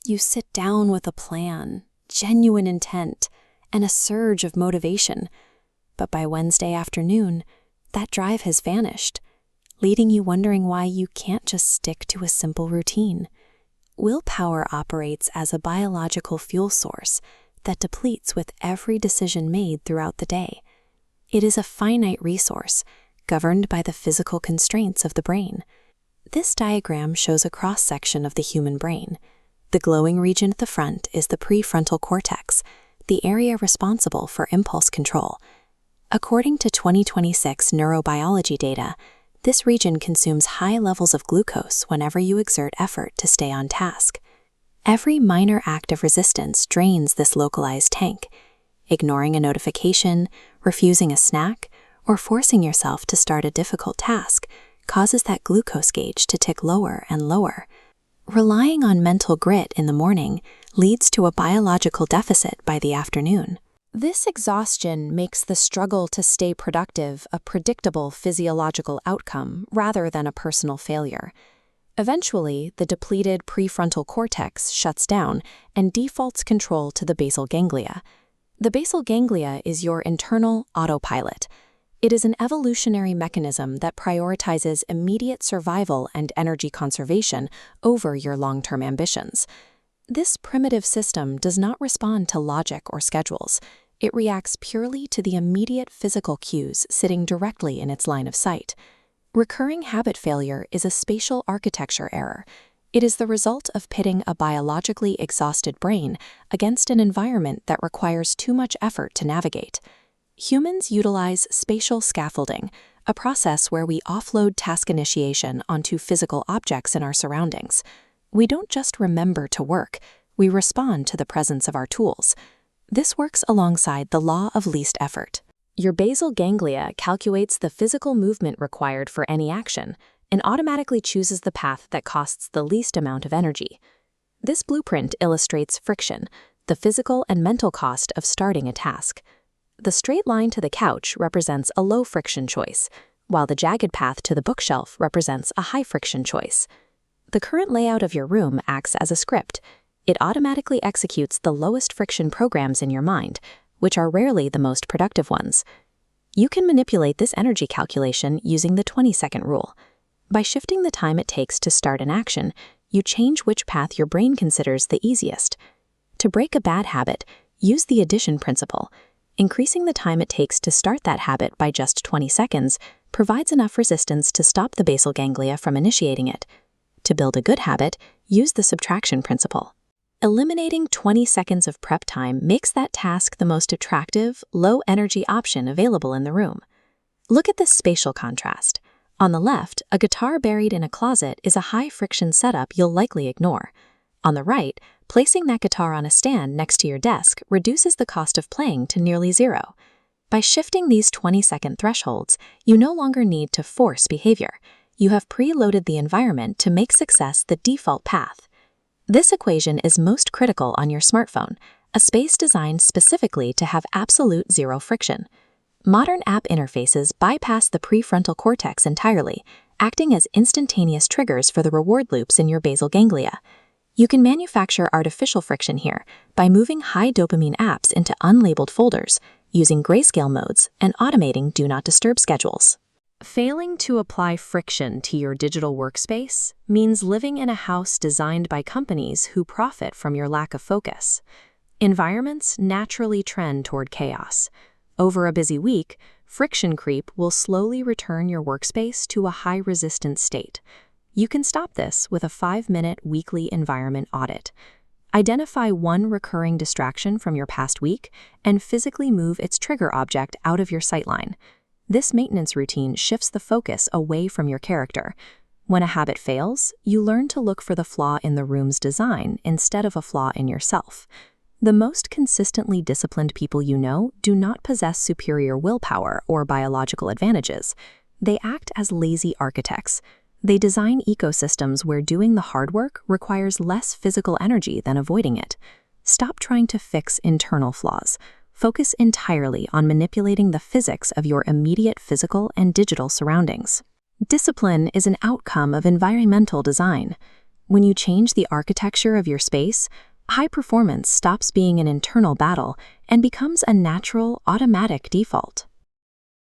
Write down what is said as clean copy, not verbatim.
You sit down with a plan, genuine intent, and a surge of motivation. But by Wednesday afternoon, that drive has vanished, leaving you wondering why you can't just stick to a simple routine. Willpower operates as a biological fuel source that depletes with every decision made throughout the day. It is a finite resource, governed by the physical constraints of the brain. This diagram shows a cross-section of the human brain. The glowing region at the front is the prefrontal cortex, the area responsible for impulse control. According to 2026 neurobiology data, this region consumes high levels of glucose whenever you exert effort to stay on task. Every minor act of resistance drains this localized tank. Ignoring a notification, refusing a snack, or forcing yourself to start a difficult task causes that glucose gauge to tick lower and lower. Relying on mental grit in the morning leads to a biological deficit by the afternoon. This exhaustion makes the struggle to stay productive a predictable physiological outcome rather than a personal failure. Eventually, the depleted prefrontal cortex shuts down and defaults control to the basal ganglia. The basal ganglia is your internal autopilot. It is an evolutionary mechanism that prioritizes immediate survival and energy conservation over your long-term ambitions. This primitive system does not respond to logic or schedules. It reacts purely to the immediate physical cues sitting directly in its line of sight. Recurring habit failure is a spatial architecture error. It is the result of pitting a biologically exhausted brain against an environment that requires too much effort to navigate. Humans utilize spatial scaffolding, a process where we offload task initiation onto physical objects in our surroundings. We don't just remember to work, we respond to the presence of our tools. This works alongside the law of least effort. Your basal ganglia calculates the physical movement required for any action and automatically chooses the path that costs the least amount of energy. This blueprint illustrates friction, the physical and mental cost of starting a task. The straight line to the couch represents a low-friction choice, while the jagged path to the bookshelf represents a high-friction choice. The current layout of your room acts as a script. It automatically executes the lowest friction programs in your mind, which are rarely the most productive ones. You can manipulate this energy calculation using the 20-second rule. By shifting the time it takes to start an action, you change which path your brain considers the easiest. To break a bad habit, use the addition principle. Increasing the time it takes to start that habit by just 20 seconds provides enough resistance to stop the basal ganglia from initiating it. To build a good habit, use the subtraction principle. Eliminating 20 seconds of prep time makes that task the most attractive, low-energy option available in the room. Look at this spatial contrast. On the left, a guitar buried in a closet is a high-friction setup you'll likely ignore. On the right, placing that guitar on a stand next to your desk reduces the cost of playing to nearly zero. By shifting these 20-second thresholds, you no longer need to force behavior. You have preloaded the environment to make success the default path. This equation is most critical on your smartphone, a space designed specifically to have absolute zero friction. Modern app interfaces bypass the prefrontal cortex entirely, acting as instantaneous triggers for the reward loops in your basal ganglia. You can manufacture artificial friction here by moving high dopamine apps into unlabeled folders, using grayscale modes, and automating do not disturb schedules. Failing to apply friction to your digital workspace means living in a house designed by companies who profit from your lack of focus. Environments naturally trend toward chaos. Over a busy week, friction creep will slowly return your workspace to a high-resistance state. You can stop this with a 5-minute weekly environment audit. Identify one recurring distraction from your past week and physically move its trigger object out of your sightline. This maintenance routine shifts the focus away from your character. When a habit fails, you learn to look for the flaw in the room's design instead of a flaw in yourself. The most consistently disciplined people you know do not possess superior willpower or biological advantages. They act as lazy architects. They design ecosystems where doing the hard work requires less physical energy than avoiding it. Stop trying to fix internal flaws. Focus entirely on manipulating the physics of your immediate physical and digital surroundings. Discipline is an outcome of environmental design. When you change the architecture of your space, high performance stops being an internal battle and becomes a natural, automatic default.